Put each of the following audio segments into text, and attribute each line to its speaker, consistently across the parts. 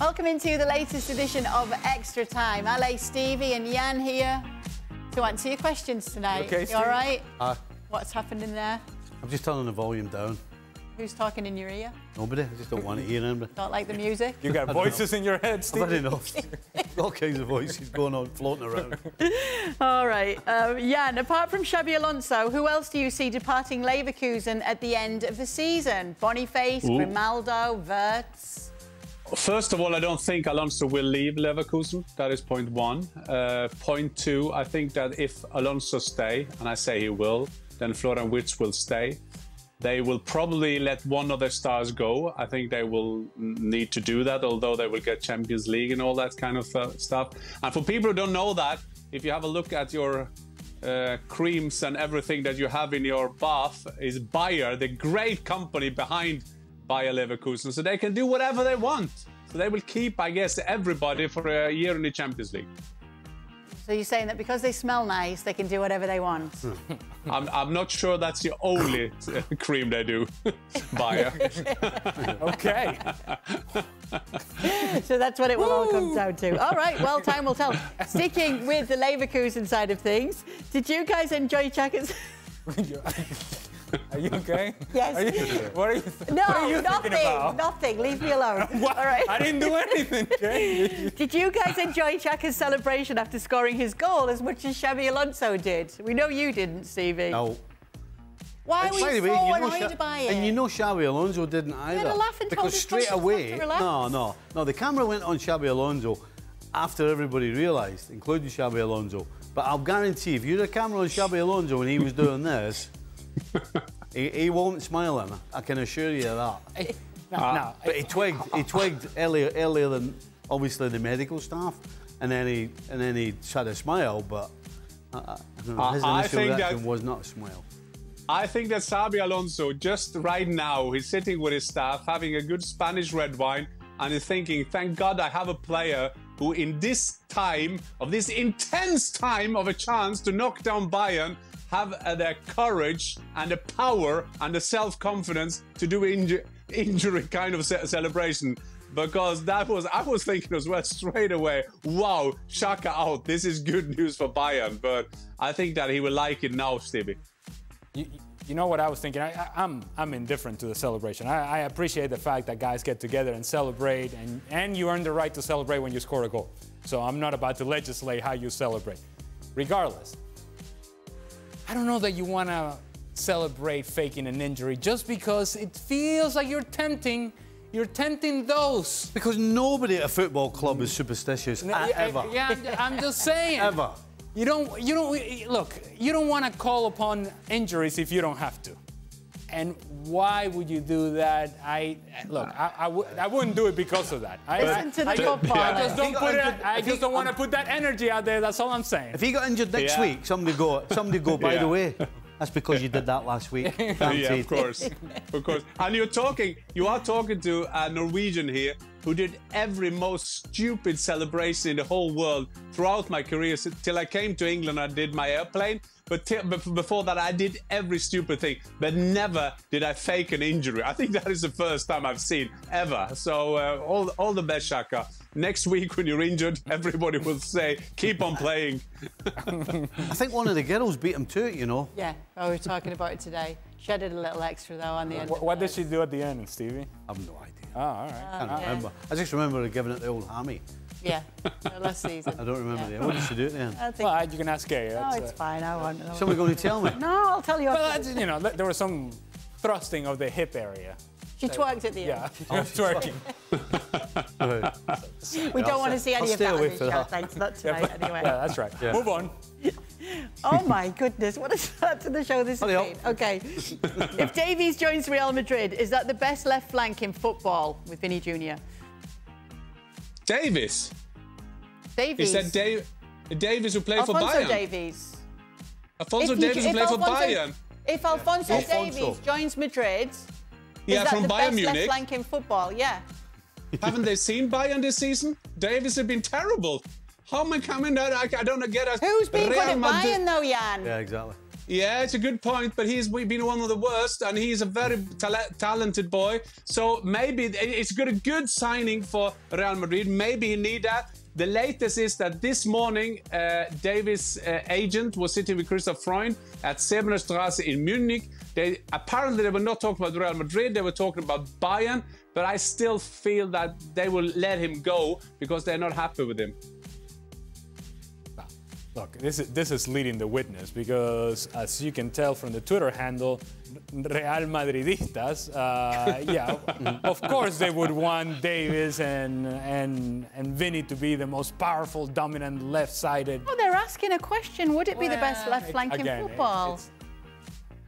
Speaker 1: Welcome into the latest edition of Extra Time. Ale, Stevie and Jan here to answer your questions tonight.
Speaker 2: Okay,
Speaker 1: you all right?
Speaker 3: What's
Speaker 1: happening there?
Speaker 3: I'm just turning the volume down.
Speaker 1: Who's talking in your ear?
Speaker 3: Nobody. I just don't want to hear anybody.
Speaker 1: Don't like the music?
Speaker 2: You got voices in your head, Steve.
Speaker 3: I've had enough. All kinds of voices going on, floating around.
Speaker 1: All right. Jan, apart from Xabi Alonso, who else do you see departing Leverkusen at the end of the season? Boniface, Grimaldo, Wirtz?
Speaker 4: First of all, I don't think Alonso will leave Leverkusen. That is point one. Point two, I think that if Alonso stay, and I say he will, then Florian Wirtz will stay. They will probably let one of their stars go. I think they will need to do that, although they will get Champions League and all that kind of stuff. And for people who don't know that, if you have a look at your creams and everything that you have in your bath, is Bayer, the great company behind Bayer Leverkusen. So they can do whatever they want. So they will keep, I guess, everybody for a year in the Champions League.
Speaker 1: So you're saying that because they smell nice, they can do whatever they want?
Speaker 4: I'm not sure that's the only cream they do, Bayer.
Speaker 2: Okay.
Speaker 1: So that's what it will all come down to. All right, well, time will tell. Sticking with the Leverkusen side of things, did you guys enjoy Xhaka's...
Speaker 2: Are you okay?
Speaker 1: Yes.
Speaker 2: What are you
Speaker 1: nothing,
Speaker 2: thinking about?
Speaker 1: Nothing. Leave me alone.
Speaker 2: What?
Speaker 1: All right.
Speaker 2: I didn't do anything, okay?
Speaker 1: Did you guys enjoy Xhaka's celebration after scoring his goal as much as Xabi Alonso did? We know you didn't, Stevie.
Speaker 3: No.
Speaker 1: Why were you so annoyed by it?
Speaker 3: And you know Xabi Alonso didn't either.
Speaker 1: had a laugh and told
Speaker 3: because
Speaker 1: his
Speaker 3: straight
Speaker 1: players
Speaker 3: away,
Speaker 1: to relax.
Speaker 3: No, the camera went on Xabi Alonso after everybody realised, including Xabi Alonso. But I'll guarantee, if you had a camera on Xabi Alonso and he was doing this, he won't smile at me. I can assure you of that.
Speaker 2: No.
Speaker 3: But he twigged earlier than obviously the medical staff, and then he had a smile, but his initial reaction was not a smile.
Speaker 4: I think that Xabi Alonso, just right now, he's sitting with his staff, having a good Spanish red wine, and he's thinking, thank God I have a player who in this time, of this intense time of a chance to knock down Bayern, have the courage and the power and the self-confidence to do injury kind of celebration. Because I was thinking as well straight away, wow, Xhaka out, this is good news for Bayern. But I think that he will like it now, Stevie.
Speaker 2: You know what I was thinking? I'm indifferent to the celebration. I appreciate the fact that guys get together and celebrate, and you earn the right to celebrate when you score a goal. So I'm not about to legislate how you celebrate. Regardless, I don't know that you want to celebrate faking an injury just because it feels like you're tempting those.
Speaker 3: Because nobody at a football club is superstitious, ever.
Speaker 2: Yeah, I'm just saying.
Speaker 3: Ever.
Speaker 2: You don't want to call upon injuries if you don't have to. And why would you do that? I wouldn't do it because of that.
Speaker 1: Listen to the football.
Speaker 2: I just don't want to put that energy out there. That's all I'm saying.
Speaker 3: If he got injured next week, somebody go. By the way, that's because you did that last week.
Speaker 4: Yeah, of course, of course. And you are talking to a Norwegian here who did every most stupid celebration in the whole world throughout my career till I came to England. I did my airplane. But before that, I did every stupid thing, but never did I fake an injury. I think that is the first time I've seen ever. So all the best, Xhaka. Next week when you're injured, everybody will say, keep on playing.
Speaker 3: I think one of the girls beat him to it, you know.
Speaker 1: Yeah, we were talking about it today. She did a little extra, though, on the end.
Speaker 2: What did she do at the end, Stevie?
Speaker 3: I have no idea.
Speaker 2: Oh, all right.
Speaker 3: I can't remember. I just remember her giving it the old hammy.
Speaker 1: Yeah, last season.
Speaker 3: I don't remember What did she do at the end?
Speaker 2: Well, you can ask Aage.
Speaker 1: No, it's fine. I won't know.
Speaker 3: Somebody going to tell me?
Speaker 1: No, I'll tell you.
Speaker 2: Well, you know, there was some thrusting of the hip area.
Speaker 1: She twerked at the end.
Speaker 2: Yeah, twerking.
Speaker 1: We don't want to see any of that on this show.
Speaker 3: that.
Speaker 1: Thanks, not tonight, anyway.
Speaker 2: Yeah, that's right. Yeah. Move on.
Speaker 1: Oh my goodness, what a start to the show this has been. Okay. If Davies joins Real Madrid, is that the best left flank in football with Vinny Jr.?
Speaker 4: Davies?
Speaker 1: Davies.
Speaker 4: Is that Davies who played for
Speaker 1: Alphonso
Speaker 4: Bayern?
Speaker 1: Davies.
Speaker 4: Alphonso Davies who played for Bayern?
Speaker 1: If Alphonso Davies joins Madrid, is that
Speaker 4: from
Speaker 1: the
Speaker 4: Bayern
Speaker 1: best
Speaker 4: Munich.
Speaker 1: left flank in football? Yeah.
Speaker 4: Haven't they seen Bayern this season? Davies have been terrible. How am I coming out? I don't get it.
Speaker 1: Who's been good at
Speaker 4: Real Madrid.
Speaker 1: Bayern, though, Jan?
Speaker 3: Yeah, exactly.
Speaker 4: Yeah, it's a good point, but he's been one of the worst, and he's a very talented boy. So maybe it's a good signing for Real Madrid. Maybe he need that. The latest is that this morning, Davies' agent was sitting with Christoph Freund at Sebenerstrasse in Munich. Apparently, they were not talking about Real Madrid. They were talking about Bayern. But I still feel that they will let him go because they're not happy with him.
Speaker 2: Look, this is leading the witness because, as you can tell from the Twitter handle, Real Madridistas, yeah, of course they would want Davies and Vinny to be the most powerful, dominant, left-sided.
Speaker 1: Oh, they're asking a question. Would it be the best left flank in football?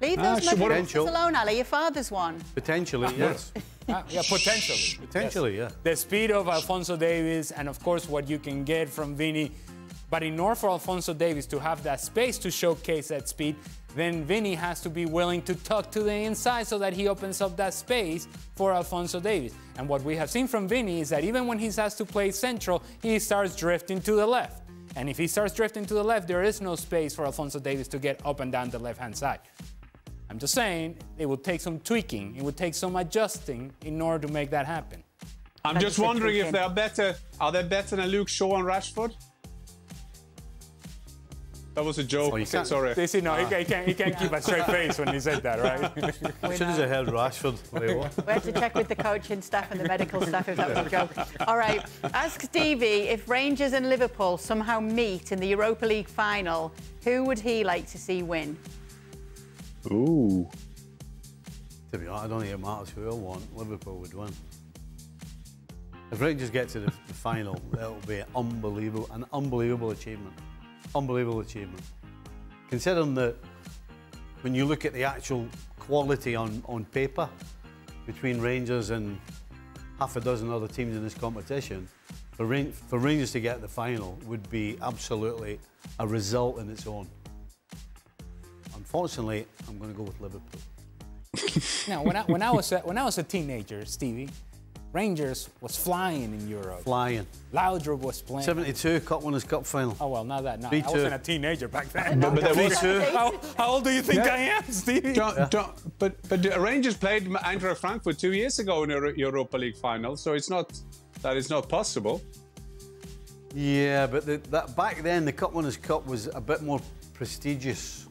Speaker 1: Leave those Madridistas alone, Ali. Your father's one.
Speaker 3: Potentially, yes.
Speaker 2: Yeah, potentially.
Speaker 3: Potentially,
Speaker 2: yes.
Speaker 3: Yeah.
Speaker 2: The speed of Alphonso Davies and, of course, what you can get from Vinny. But in order for Alphonso Davies to have that space to showcase that speed, then Vinny has to be willing to tuck to the inside so that he opens up that space for Alphonso Davies. And what we have seen from Vinny is that even when he has to play central, he starts drifting to the left. And if he starts drifting to the left, there is no space for Alphonso Davies to get up and down the left-hand side. I'm just saying, it would take some tweaking, it would take some adjusting in order to make that happen.
Speaker 4: I'm just wondering if they are better. Are they better than Luke Shaw and Rashford? That was a joke. Oh, sorry.
Speaker 2: See, no, he can't keep a straight face when he said that, right?
Speaker 3: As soon as I heard Rashford.
Speaker 1: We had to check with the coaching staff and the medical staff if that was a joke. All right, ask Stevie, if Rangers and Liverpool somehow meet in the Europa League final, who would he like to see win?
Speaker 4: Ooh.
Speaker 3: To be honest, I don't think it matters who I want. Liverpool would win. If Rangers get to the final, it'll be an unbelievable achievement. Unbelievable achievement. Considering that when you look at the actual quality on paper between Rangers and half a dozen other teams in this competition, for Rangers to get to the final would be absolutely a result in its own. Unfortunately, I'm going to go with Liverpool.
Speaker 2: Now, when I was a teenager, Stevie, Rangers was flying in Europe.
Speaker 3: Flying.
Speaker 2: Laudrup was playing.
Speaker 3: 72 Cup Winners' Cup final.
Speaker 2: Oh, well, not that. No,
Speaker 3: I
Speaker 2: wasn't a teenager back then.
Speaker 4: But there was
Speaker 2: how old do you think I am, Stevie?
Speaker 4: But the Rangers played Eintracht Frankfurt 2 years ago in a Europa League final, so it's not that it's not possible.
Speaker 3: Yeah, but that back then the Cup Winners' Cup was a bit more prestigious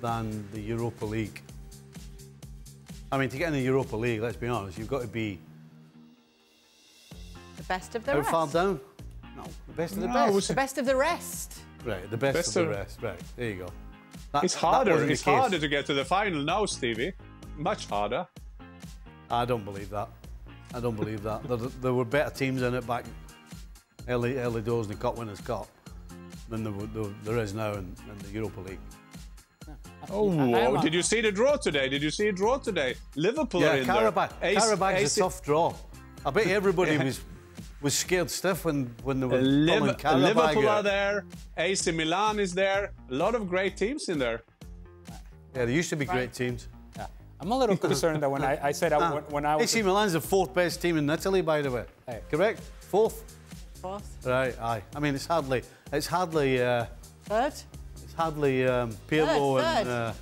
Speaker 3: than the Europa League. I mean, to get in the Europa League, let's be honest, you've got to be
Speaker 1: the best of the
Speaker 3: how
Speaker 1: rest.
Speaker 3: far down? No, the best of the best.
Speaker 1: The best of the rest.
Speaker 3: Right, the best of the rest. Right, there you go.
Speaker 4: It's harder. It's harder to get to the final now, Stevie. Much harder.
Speaker 3: I don't believe that. I don't believe that. There were better teams in it back early doors in the Cup Winners' Cup than there is now in the Europa League.
Speaker 4: Oh, did you see the draw today? Did you see a draw today? Liverpool are in there.
Speaker 3: Carabag's a tough draw. I bet everybody was scared stiff when they were pulling Carabag.
Speaker 4: Liverpool are there. AC Milan is there. A lot of great teams in there.
Speaker 3: Yeah, there used to be great teams.
Speaker 2: Yeah. I'm a little concerned that when I said when I was...
Speaker 3: AC Milan's the fourth best team in Italy, by the way.
Speaker 2: Hey.
Speaker 3: Correct? Fourth?
Speaker 1: Fourth.
Speaker 3: Right, aye. I mean, it's hardly...
Speaker 1: Third?
Speaker 3: It's hardly Pirlo and...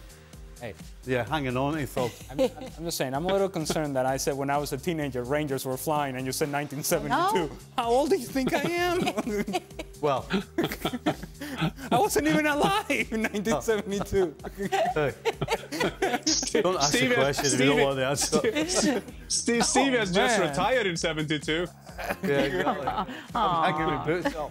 Speaker 2: hey.
Speaker 3: Yeah, hanging on, he thought.
Speaker 2: I'm just saying, I'm a little concerned that I said when I was a teenager, Rangers were flying, and you said 1972.
Speaker 1: No.
Speaker 2: How old do you think I am?
Speaker 3: Well...
Speaker 2: I wasn't even alive in 1972.
Speaker 3: Don't ask the question if you don't want the answer.
Speaker 4: Stevie has just retired in 72.
Speaker 3: Yeah, exactly. I'm hanging my boots up.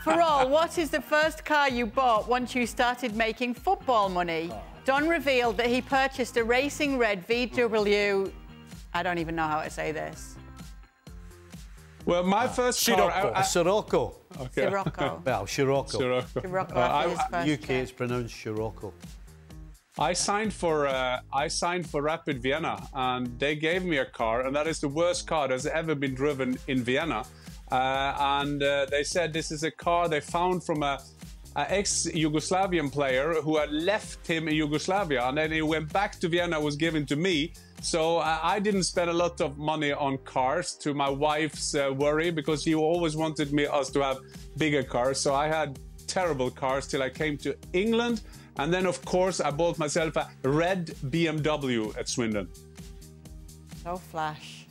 Speaker 1: For all, what is the first car you bought once you started making football money? Don revealed that he purchased a racing red VW. I don't even know how to say this.
Speaker 4: Well, my first car...
Speaker 3: Scirocco.
Speaker 4: Okay.
Speaker 1: Scirocco.
Speaker 3: Well, Scirocco.
Speaker 1: Scirocco after his first
Speaker 3: UK, it's pronounced Scirocco.
Speaker 4: I signed for Rapid Vienna, and they gave me a car, and that is the worst car that's ever been driven in Vienna. They said this is a car they found from a ex-Yugoslavian player who had left him in Yugoslavia, and then he went back to Vienna, was given to me. So I didn't spend a lot of money on cars, to my wife's worry, because she always wanted us to have bigger cars. So I had terrible cars till I came to England, And then, of course, I bought myself a red BMW at Swindon.
Speaker 1: So flash.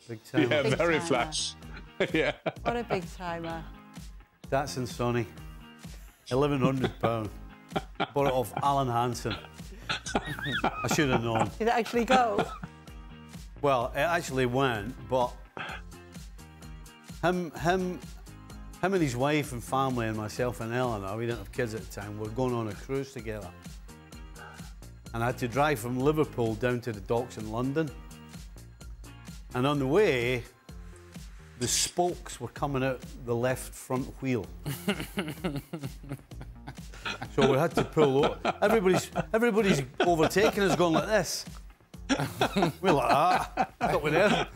Speaker 3: Big time.
Speaker 4: Yeah,
Speaker 1: Big
Speaker 4: very
Speaker 1: timer.
Speaker 4: flash. Yeah.
Speaker 1: What a big timer.
Speaker 3: That's in Sonny. £1,100. Bought it off Alan Hansen. I should have known.
Speaker 1: Did it actually go?
Speaker 3: Well, it actually went, but him and his wife and family and myself and Eleanor, we didn't have kids at the time, were going on a cruise together. And I had to drive from Liverpool down to the docks in London. And on the way, the spokes were coming out the left front wheel. So we had to pull over. Everybody's overtaking us going like this. We're like that. Up with there.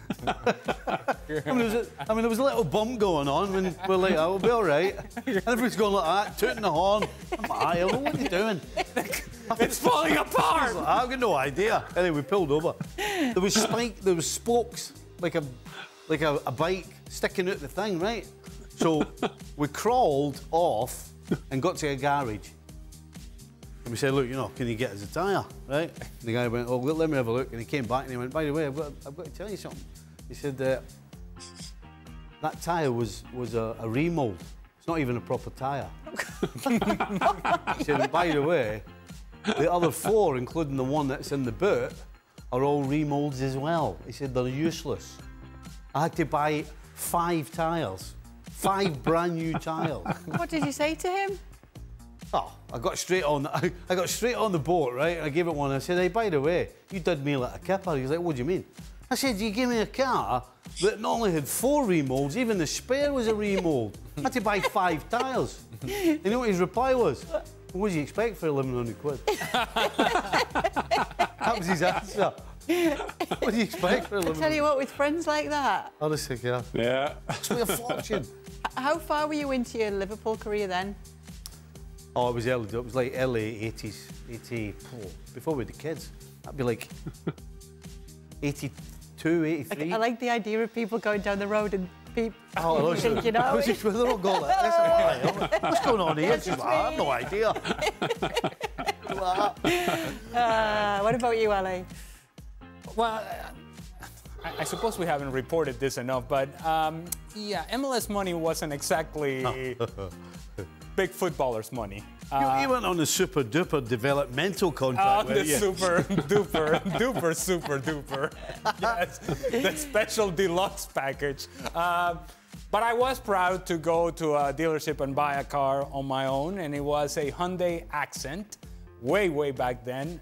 Speaker 3: I mean, there was a little bump going on when we're like, oh, we'll be all right. And everybody's going like that, tooting the horn. I'm like, what are you doing?
Speaker 2: It's falling apart!
Speaker 3: I've got no idea. Anyway, we pulled over. There was spokes, like a bike sticking out the thing, right? So we crawled off and got to a garage. And we said, look, can you get us a tyre, right? And the guy went, oh, let me have a look. And he came back and he went, by the way, I've got to tell you something. He said, that tyre was a remould. It's not even a proper tyre. He said, and by the way, the other 4, including the one that's in the boot, are all remoulds as well. He said, they're useless. I had to buy 5 tyres. 5 brand new tyres.
Speaker 1: What did you say to him?
Speaker 3: Oh, I got straight on the boat, right? I gave it one. I said, hey, by the way, you did me like a kipper. He was like, what do you mean? I said, you gave me a car that not only had 4 remoulds, even the spare was a remould. I had to buy 5 tyres. You know what his reply was? What do you expect for 1,100 quid? That was his answer. What do you expect for 1,100?
Speaker 1: I tell you what, with friends like that.
Speaker 3: Honestly, yeah.
Speaker 4: Yeah.
Speaker 3: It's me a fortune.
Speaker 1: How far were you into your Liverpool career then?
Speaker 3: Oh, it was early. It was like early 80s, 84. Before we had the kids. That'd be like 82, 83.
Speaker 1: I like the idea of people going down the road and people
Speaker 3: thinking,
Speaker 1: I was
Speaker 3: just, they're not going like this. What's going on here? She's like, I have no idea.
Speaker 1: what about you, Ali?
Speaker 2: Well, I suppose we haven't reported this enough, but yeah, MLS money wasn't exactly big footballers' money.
Speaker 3: You went on the super duper developmental contract.
Speaker 2: Oh, the super duper, super duper. Yes, the special deluxe package. But I was proud to go to a dealership and buy a car on my own, and it was a Hyundai Accent, way back then.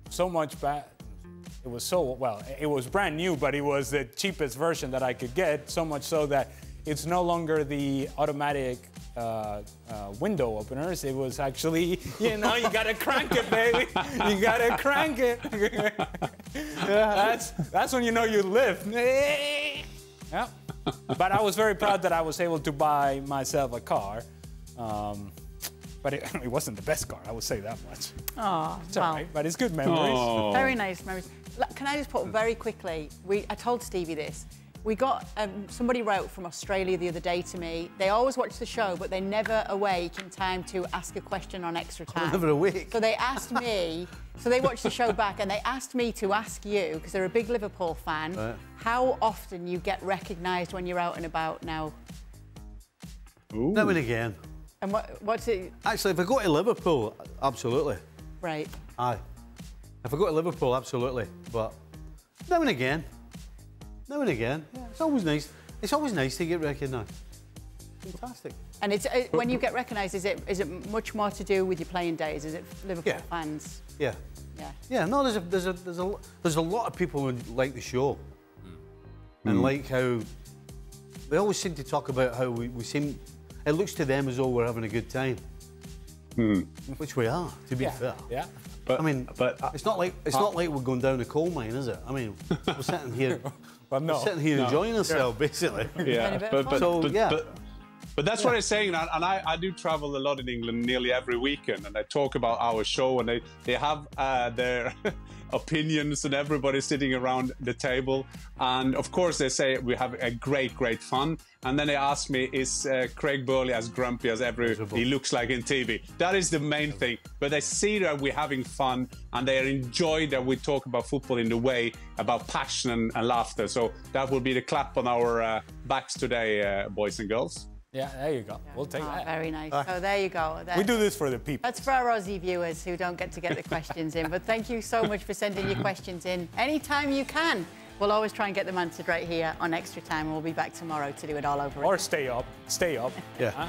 Speaker 2: So much back. It was brand new, but it was the cheapest version that I could get, so much so that it's no longer the automatic window openers. It was actually, you gotta crank it, baby. You gotta crank it. That's when you know you live. Yeah. But I was very proud that I was able to buy myself a car. But it wasn't the best car, I would say that much.
Speaker 1: Oh,
Speaker 2: it's all right, but it's good memories.
Speaker 4: Oh.
Speaker 1: Very nice memories. Can I just put very quickly, I told Stevie this. We got, somebody wrote from Australia the other day to me. They always watch the show, but they're never awake in time to ask a question on Extra Time.
Speaker 3: Never awake.
Speaker 1: So they asked me, so they watched the show back, and they asked me to ask you, because they're a big Liverpool fan, how often you get recognised when you're out and about now?
Speaker 4: Ooh.
Speaker 3: Now and again.
Speaker 1: And what's it?
Speaker 3: Actually, if I go to Liverpool, absolutely.
Speaker 1: Right.
Speaker 3: Aye. If I go to Liverpool, absolutely. But now and again. Now and again. Yeah, it's always nice. It's always nice to get recognised. Fantastic.
Speaker 1: And it's when you get recognised, is it much more to do with your playing days? Is it Liverpool fans?
Speaker 3: Yeah.
Speaker 1: Yeah.
Speaker 3: Yeah. No, there's a lot of people who like the show, and like how they always seem to talk about how we seem. It looks to them as though we're having a good time, which we are, to be fair.
Speaker 2: Yeah.
Speaker 4: But,
Speaker 3: I mean, it's not like we're going down a coal mine, is it? I mean, we're sitting here,
Speaker 2: Well, no.
Speaker 3: we're sitting here enjoying ourselves, basically.
Speaker 4: Yeah, But that's what I'm saying, and I do travel a lot in England nearly every weekend, and I talk about our show, and they have their opinions, and everybody's sitting around the table, and of course they say we have a great fun, and then they ask me, is Craig Burley as grumpy as he looks like in TV? That is the main thing, but they see that we're having fun, and they enjoy that we talk about football in the way, about passion and laughter, so that will be the clap on our backs today, boys and girls.
Speaker 2: Yeah, there you go. We'll take that.
Speaker 1: Very nice. So there you go.
Speaker 2: We do this for the people.
Speaker 1: That's for our Aussie viewers who don't get to get the questions in. But thank you so much for sending your questions in. Anytime you can. We'll always try and get them answered right here on Extra Time. And we'll be back tomorrow to do it all over again.
Speaker 2: Or stay up. Stay up.
Speaker 3: Yeah.
Speaker 2: Huh?